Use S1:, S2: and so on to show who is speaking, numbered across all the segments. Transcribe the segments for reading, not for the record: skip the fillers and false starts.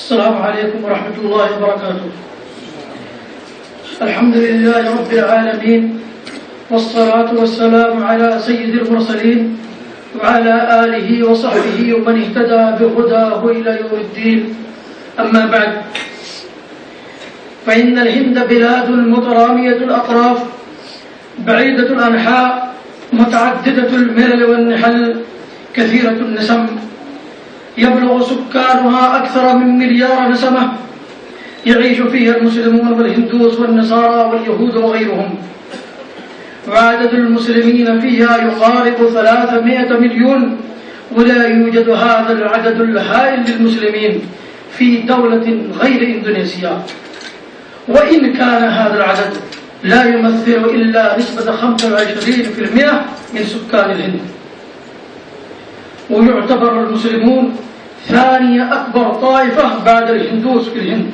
S1: السلام عليكم ورحمة الله وبركاته. الحمد لله رب العالمين، والصلاة والسلام على سيد المرسلين وعلى آله وصحبه ومن اهتدى بهداه إلى يوم الدين. أما بعد، فإن الهند بلاد مترامية الأطراف بعيدة الأنحاء متعددة الملل والنحل كثيرة النسم، يبلغ سكانها أكثر من مليار نسمة، يعيش فيها المسلمون والهندوس والنصارى واليهود وغيرهم، وعدد المسلمين فيها يقارب 300 مليون، ولا يوجد هذا العدد الهائل للمسلمين في دولة غير إندونيسيا، وإن كان هذا العدد لا يمثل إلا نسبة 25% من سكان الهند. ويعتبر المسلمون ثاني أكبر طائفة بعد الهندوس في الهند،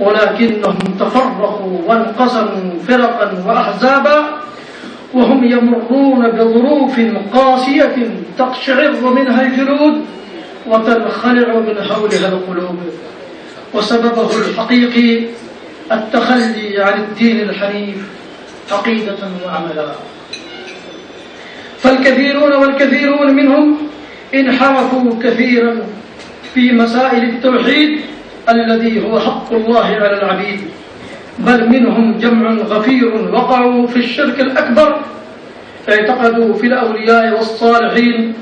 S1: ولكنهم تفرقوا وانقسموا فرقا وأحزابا، وهم يمرون بظروف قاسية تقشعر منها الجلود وتنخلع من حولها القلوب، وسببه الحقيقي التخلي عن الدين الحنيف عقيدة وعملا. فالكثيرون والكثيرون منهم انحرفوا كثيرا في مسائل التوحيد الذي هو حق الله على العبيد، بل منهم جمع غفير وقعوا في الشرك الأكبر، اعتقدوا في الأولياء والصالحين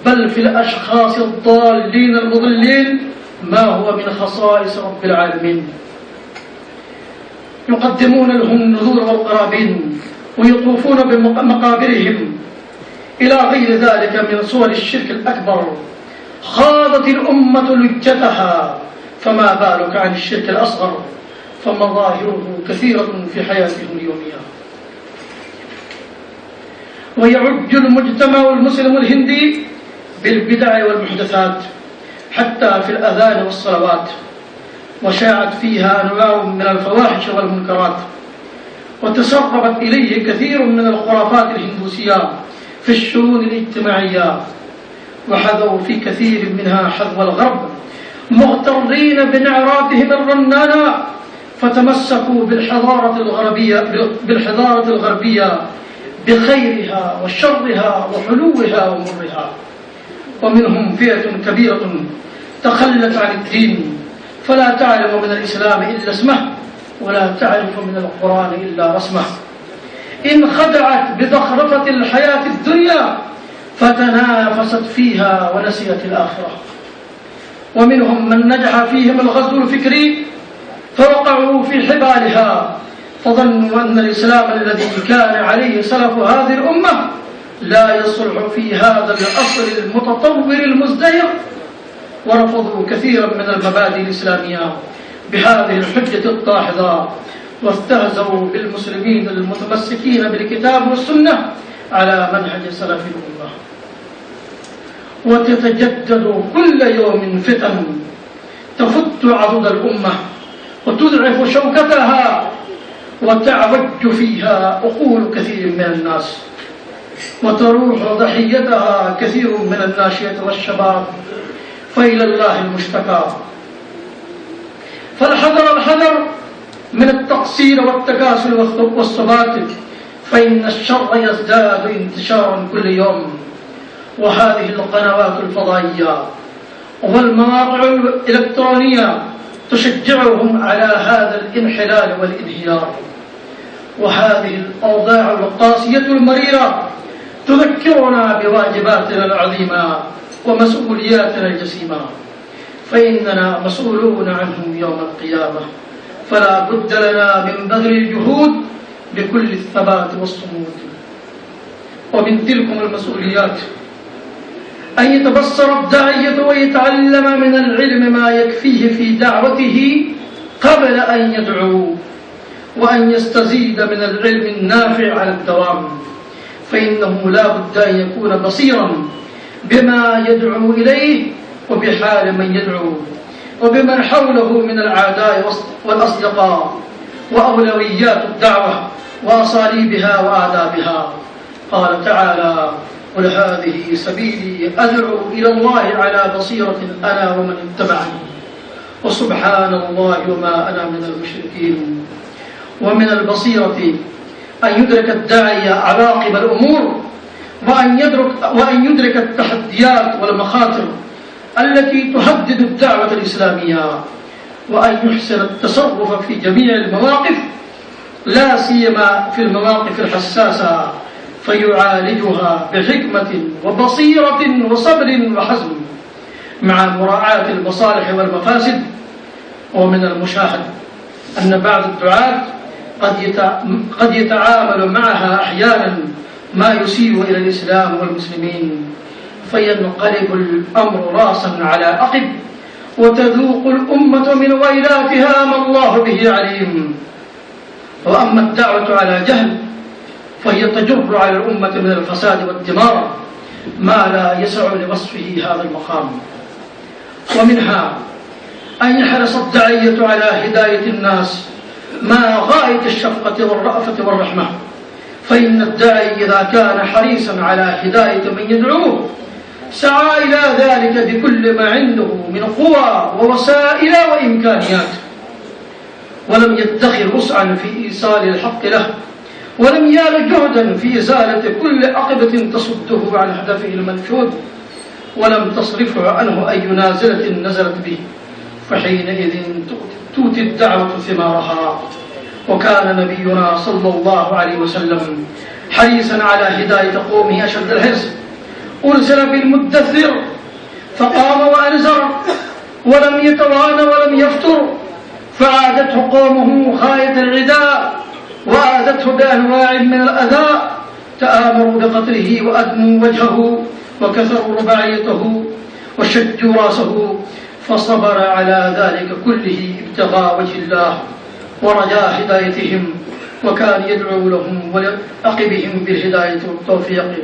S1: بل في الأشخاص الضالين المضلين ما هو من خصائص رب العالمين، يقدمون لهم النذور والقرابين ويطوفون بمقابرهم إلى غير ذلك من صور الشرك الأكبر. خاضت الأمة لجتها، فما بالك عن الشرك الأصغر، فمظاهره كثيرة في حياتهم اليومية. ويعج المجتمع المسلم الهندي بالبدع والمحدثات حتى في الأذان والصلوات، وشاعت فيها أنواع من الفواحش والمنكرات، وتسربت إليه كثير من الخرافات الهندوسية في الشؤون الاجتماعية، وحذوا في كثير منها حذو الغرب مغترين بنعراتهم الرنانة، فتمسكوا بالحضارة الغربية بخيرها وشرها وحلوها ومرها. ومنهم فئة كبيرة تخلت عن الدين، فلا تعلم من الإسلام إلا اسمه، ولا تعرف من القرآن إلا رسمه، انخدعت بزخرفة الحياة الدنيا فتنافست فيها ونسيت الآخرة. ومنهم من نجح فيهم الغزو الفكري فوقعوا في حبالها، فظنوا أن الإسلام الذي كان عليه سلف هذه الأمة لا يصلح في هذا العصر المتطور المزدهر، ورفضوا كثيرا من المبادئ الإسلامية بهذه الحجة الداحضة، واستهزأوا بالمسلمين المتمسكين بالكتاب والسنة على منهج سلف الأمة. وتتجدد كل يوم فتن تفت عضد الأمة وتضعف شوكتها، وتعوج فيها عقول كثير من الناس، وتروح ضحيتها كثير من الناشئة والشباب، فإلى الله المشتكى. فالحذر من التقصير والتكاسل والثبات، فإن الشر يزداد انتشارا كل يوم. وهذه القنوات الفضائية والمواقع الإلكترونية تشجعهم على هذا الانحلال والانهيار. وهذه الأوضاع القاسية المريرة تذكرنا بواجباتنا العظيمة ومسؤولياتنا الجسيمة، فإننا مسؤولون عنهم يوم القيامة، فلا بد لنا من بذل الجهود بكل الثبات والصمود. ومن تلكم المسؤوليات أن يتبصر الداعية ويتعلم من العلم ما يكفيه في دعوته قبل أن يدعو، وأن يستزيد من العلم النافع على الدوام، فإنه لا بد أن يكون بصيرا بما يدعو إليه وبحال من يدعو، وبمن حوله من الأعداء والأصدقاء، وأولويات الدعوة وأساليبها وآدابها. قال تعالى: قل هذه سبيلي أدعو إلى الله على بصيرة أنا ومن اتبعني وسبحان الله وما أنا من المشركين. ومن البصيرة أن يدرك الداعي عواقب الأمور، وأن يدرك التحديات والمخاطر التي تهدد الدعوة الإسلامية، وأن يحسن التصرف في جميع المواقف، لا سيما في المواقف الحساسة، فيعالجها بحكمة وبصيرة وصبر وحزم مع مراعاة المصالح والمفاسد. ومن المشاهد أن بعض الدعاة قد يتعامل معها أحيانا ما يسيء إلى الإسلام والمسلمين، فينقلب الأمر راسا على عقب، وتذوق الأمة من ويلاتها ما الله به عليم. وأما الدعوة على جهل فهي تجر على الأمة من الفساد والدمار ما لا يسع لوصفه هذا المقام. ومنها أن يحرص الداعية على هداية الناس مع غاية الشفقة والرأفة والرحمة، فإن الداعي إذا كان حريصا على هداية من يدعوه سعى إلى ذلك بكل ما عنده من قوى ووسائل وإمكانيات، ولم يدخر وسعا في إيصال الحق له، ولم يال جهدا في إزالة كل عقبة تصده عن هدفه المنشود، ولم تصرفه عنه أي نازلة نزلت به، فحينئذ تؤتي الدعوة ثمارها. وكان نبينا صلى الله عليه وسلم حريصا على هداية قومه أشد الحرص. أرسل بالمدثر فقام وأنذر ولم يتوانى ولم يفتر، فعادته قومه خاية العداء وآذته بأنواع من الأذى، تآمروا بقتله وأدموا وجهه وكثروا رباعيته وشجوا راسه، فصبر على ذلك كله ابتغاء وجه الله ورجاء هدايتهم، وكان يدعو لهم ولعقبهم بالهداية والتوفيق.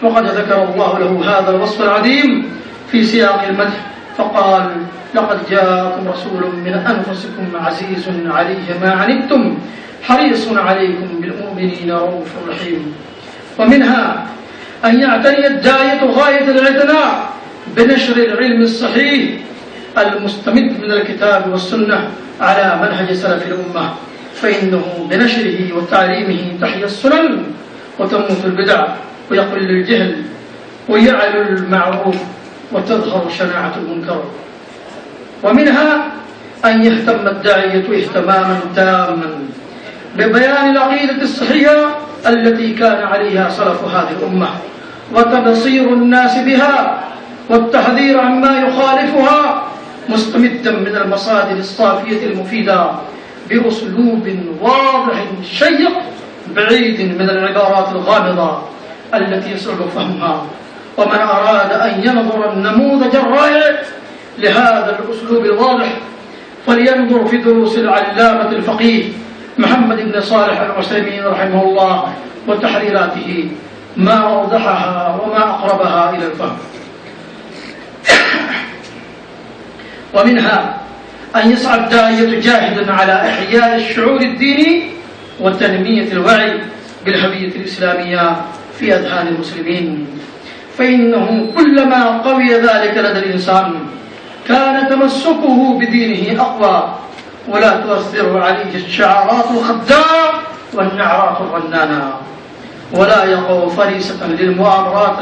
S1: وقد ذكر الله له هذا الوصف العظيم في سياق المدح فقال: لقد جاءكم رسول من أنفسكم عزيز عليه ما عنتم حريص عليكم بالمؤمنين رؤوف رحيم. ومنها أن يعتني الداعية غاية الاعتناء بنشر العلم الصحيح المستمد من الكتاب والسنة على منهج سلف الأمة، فإنه بنشره وتعليمه تحيا السنن وتموت البدع ويقل الجهل ويعلو المعروف وتظهر شناعة المنكر. ومنها أن يهتم الداعية اهتماما تاما ببيان العقيدة الصحيحة التي كان عليها سلف هذه الأمة، وتبصير الناس بها والتحذير عما يخالفها، مستمدا من المصادر الصافية المفيدة بأسلوب واضح شيق بعيد من العبارات الغامضة التي يصعب فهمها. ومن أراد أن ينظر النموذج الرائع لهذا الأسلوب الواضح فلينظر في دروس العلامة الفقيه محمد بن صالح العثيمين رحمه الله وتحريراته، ما أوضحها وما أقربها إلى الفهم. ومنها أن يسعى الداعية جاهدا على إحياء الشعور الديني وتنمية الوعي بالهوية الإسلامية في أذهان المسلمين، فإنه كلما قوي ذلك لدى الإنسان كان تمسكه بدينه أقوى، ولا تؤثر عليه الشعارات الخداعة والنعرات الرنانة، ولا يقع فريسة للمؤامرات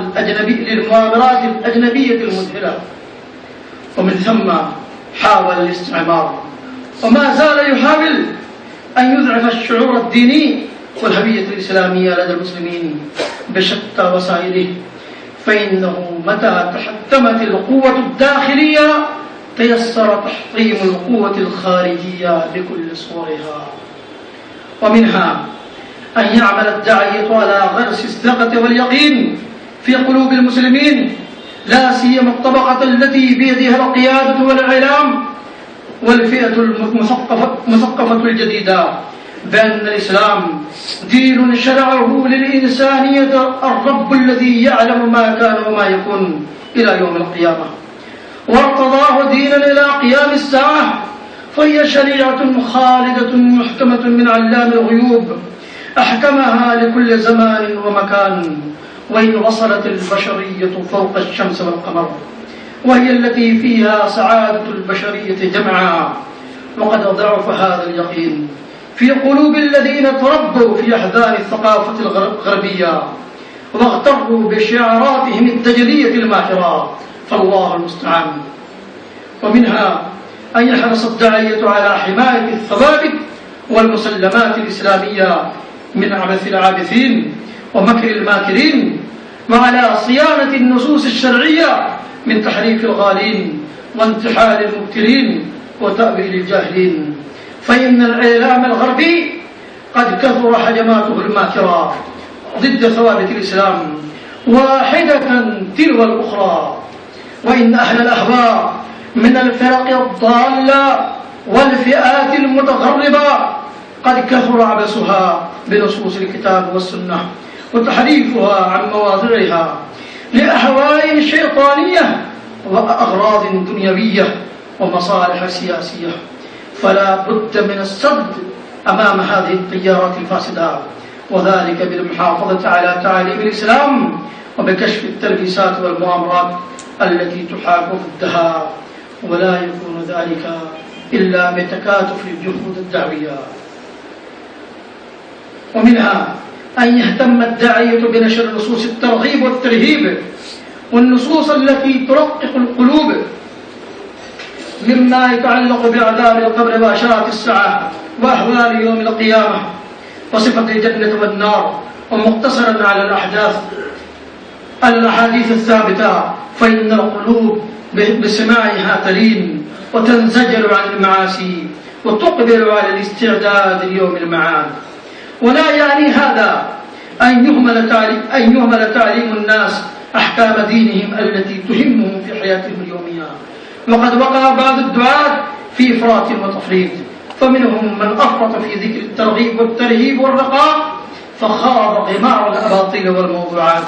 S1: الأجنبية المذهلة. ومن ثم حاول الاستعمار وما زال يحاول أن يضعف الشعور الديني والهوية الإسلامية لدى المسلمين بشتى وسائله، فإنه متى تحتمت القوة الداخلية تيسر تحطيم القوة الخارجية بكل صورها. ومنها أن يعمل الداعية على غرس الثقة واليقين في قلوب المسلمين، لا سيما الطبقة التي بيدها القيادة والإعلام والفئة المثقفة الجديدة، بأن الإسلام دين شرعه للإنسانية الرب الذي يعلم ما كان وما يكون إلى يوم القيامة، وارتضاه دينا إلى قيام الساعة، فهي شريعة خالدة محكمة من علام الغيوب أحكمها لكل زمان ومكان، وإن وصلت البشرية فوق الشمس والقمر وهي التي فيها سعادة البشرية جمعا. وقد ضعف هذا اليقين في قلوب الذين تربوا في أحضان الثقافة الغربية واغتروا بشعاراتهم الدجلية الماكرة، فالله المستعان. ومنها أن يحرص الداعية على حماية الثوابت والمسلمات الإسلامية من عبث العابثين ومكر الماكرين، وعلى صيانة النصوص الشرعية من تحريف الغالين وانتحال المبتلين وتأويل الجاهلين. فإن الإعلام الغربي قد كثر هجماته الماكرة ضد ثوابت الإسلام واحدة تلو الأخرى، وإن أهل الأهواء من الفرق الضالة والفئات المتغربة قد كثر عبثها بنصوص الكتاب والسنة وتحريفها عن مواضعها لأهواء شيطانية وأغراض دنيوية ومصالح سياسية. فلا بد من السد أمام هذه التيارات الفاسدة، وذلك بالمحافظة على تعاليم الإسلام وبكشف التلبيسات والمؤامرات التي تحاك ضدها، ولا يكون ذلك إلا بتكاتف الجهود الدعوية. ومنها أن يهتم الداعية بنشر نصوص الترغيب والترهيب والنصوص التي ترقق القلوب مما يتعلق بعذاب القبر وأشراط الساعة وأهوال يوم القيامة وصفة الجنة والنار، ومقتصرا على الأحاديث الثابتة، فإن القلوب بسماعها تلين وتنزجر عن المعاصي وتقبل على الاستعداد ليوم المعاد. ولا يعني هذا أن يهمل تعليم الناس أحكام دينهم التي تهمهم في حياتهم اليومية. وقد وقع بعض الدعاة في إفراط وتفريط، فمنهم من أفرط في ذكر الترغيب والترهيب والرقاق فخاض غمار الأباطيل والموضوعات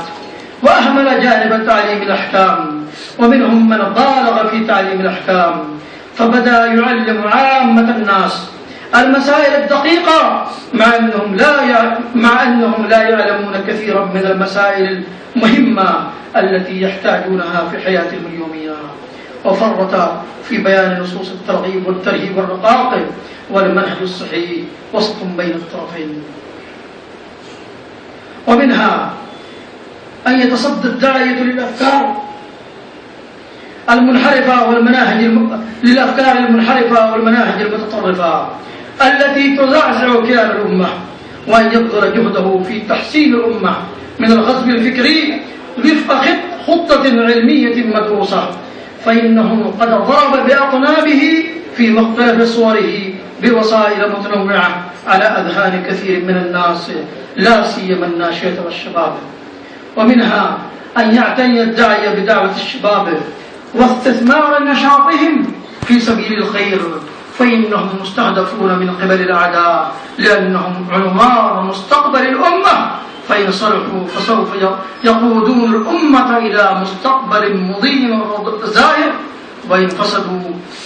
S1: وأهمل جانب تعليم الأحكام، ومنهم من بالغ في تعليم الأحكام فبدأ يعلم عامة الناس المسائل الدقيقة مع أنهم لا يعلمون كثيرا من المسائل المهمة التي يحتاجونها في حياتهم اليومية، وفرط في بيان نصوص الترغيب والترهيب والرقاق والمنهج الصحيح وسط بين الطرفين. ومنها أن يتصدى الداعية للأفكار المنحرفة والمناهج المتطرفة التي تزعزع كيان الأمة، وأن يبذل جهده في تحسين الأمة من الغزو الفكري وفق خطة علمية مدروسة، فإنه قد ضرب بأطنابه في مختلف صوره بوسائل متنوعة على أذهان كثير من الناس لا سيما الناشئة والشباب. ومنها أن يعتني الداعية بدعوة الشباب واستثمار نشاطهم في سبيل الخير، فإنهم مستهدفون من قبل الأعداء لأنهم عنوان مستقبل الأمة، فإن صلحوا فسوف يقودون الأمة إلى مستقبل مضيء زاهر، وإن فسدوا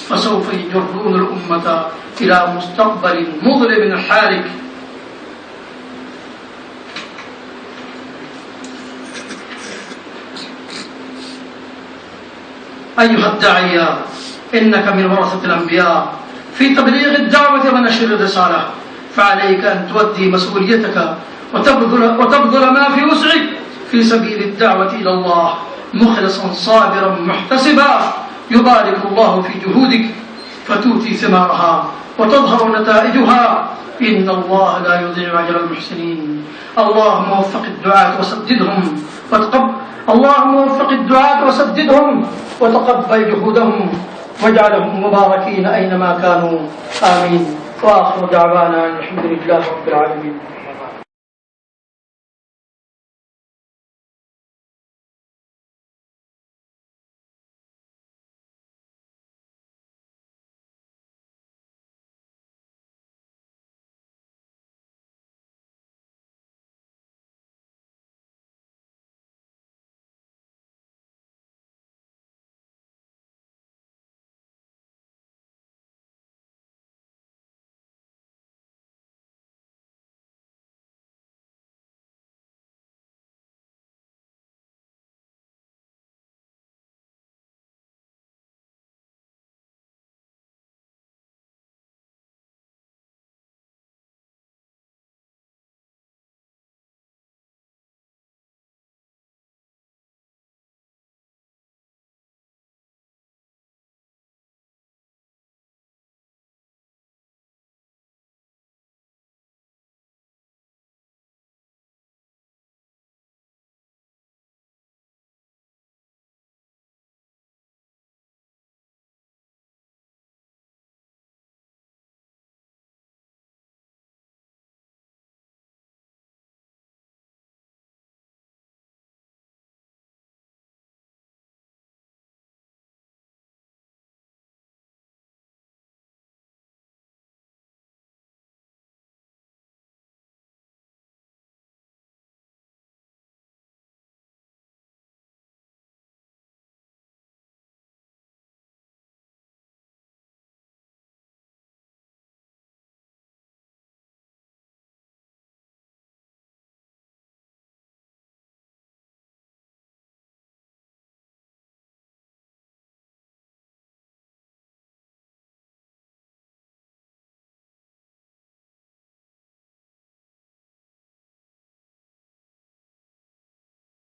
S1: فسوف يجرون الأمة إلى مستقبل مظلم حالك. أيها الداعية، إنك من ورثة الأنبياء في تبليغ الدعوة ونشر الرسالة، فعليك أن تؤدي مسؤوليتك وتبذل ما في وسعك في سبيل الدعوة إلى الله مخلصا صابرا محتسبا، يبارك الله في جهودك فتؤتي ثمارها وتظهر نتائجها، إن الله لا يضيع أجر المحسنين. اللهم وفق الدعاة وسددهم وتقبل جهودهم واجعلهم مباركين أينما كانوا، آمين. وآخر دعوانا الحمد لله رب العالمين.